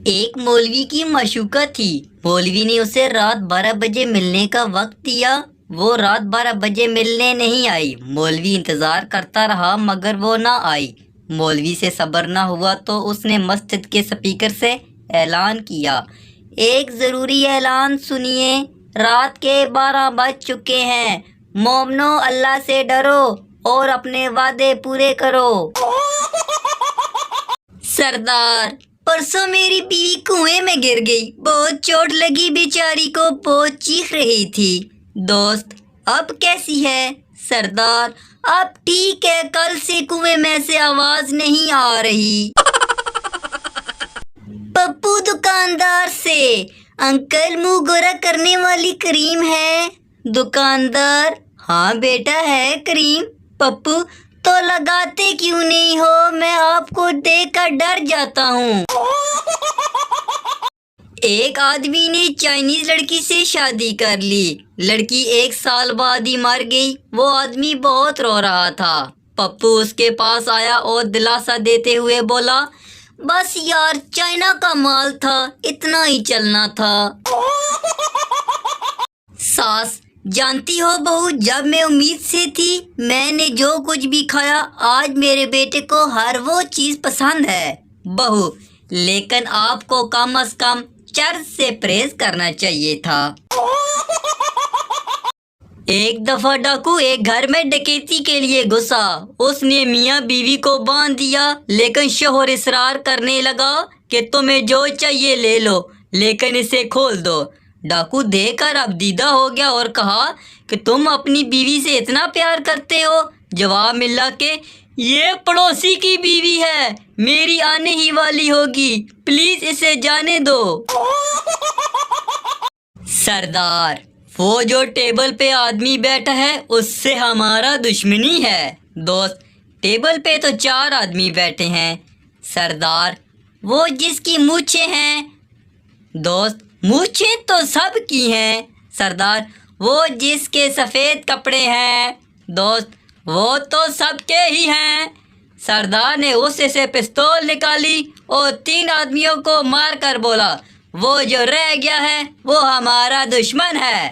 ایک مولوی کی مشوقہ تھی۔ مولوی نے اسے رات 12 بجے ملنے کا وقت دیا۔ وہ رات 12 بجے ملنے نہیں آئی۔ مولوی انتظار کرتا رہا مگر وہ نہ آئی۔ مولوی سے صبر نہ ہوا تو اس نے مسجد کے سپیکر سے اعلان کیا، ایک ضروری اعلان سنیے، رات کے 12 بج چکے ہیں، مومنو اللہ سے ڈرو اور اپنے وعدے پورے کرو۔ سردار، پرسوں میری بیوی کنویں میں گر گئی، بہت چوٹ لگی، بیچاری کو بہت چیخ رہی تھی۔ دوست، اب کیسی ہے؟ سردار، اب ٹھیک ہے، کل سے کنویں میں سے آواز نہیں آ رہی۔ پپو دکاندار سے، انکل منہ گورا کرنے والی کریم ہے؟ دکاندار، ہاں بیٹا ہے کریم۔ پپو، تو لگاتے کیوں نہیں ہو؟ میں آپ کو دیکھ کر ڈر جاتا ہوں۔ ایک آدمی نے چائنیز لڑکی سے شادی کر لی، لڑکی 1 سال بعد ہی مر گئی۔ وہ آدمی بہت رو رہا تھا۔ پپو اس کے پاس آیا اور دلاسا دیتے ہوئے بولا، بس یار، چائنا کا مال تھا، اتنا ہی چلنا تھا۔ ساس، جانتی ہو بہو، جب میں امید سے تھی، میں نے جو کچھ بھی کھایا، آج میرے بیٹے کو ہر وہ چیز پسند ہے۔ بہو، لیکن آپ کو کم از کم چرس سے پرہیز کرنا چاہیے تھا۔ ایک دفعہ ڈاکو ایک گھر میں ڈکیتی کے لیے گھسا۔ اس نے میاں بیوی کو باندھ دیا، لیکن شوہر اصرار کرنے لگا کہ تمہیں جو چاہیے لے لو لیکن اسے کھول دو۔ ڈاکو دیکھ کر اب دیدہ ہو گیا اور کہا کہ تم اپنی بیوی سے اتنا پیار کرتے ہو؟ جواب ملا کہ یہ پڑوسی کی بیوی ہے، میری آنے ہی والی ہوگی، پلیز اسے جانے دو۔ سردار، وہ جو ٹیبل پہ آدمی بیٹھا ہے اس سے ہمارا دشمنی ہے۔ دوست، ٹیبل پہ تو 4 آدمی بیٹھے ہیں۔ سردار، وہ جس کی مونچھیں ہیں۔ دوست، مونچھیں تو سب کی ہیں۔ سردار، وہ جس کے سفید کپڑے ہیں۔ دوست، وہ تو سب کے ہی ہیں۔ سردار نے غصے سے پستول نکالی اور 3 آدمیوں کو مار کر بولا، وہ جو رہ گیا ہے وہ ہمارا دشمن ہے۔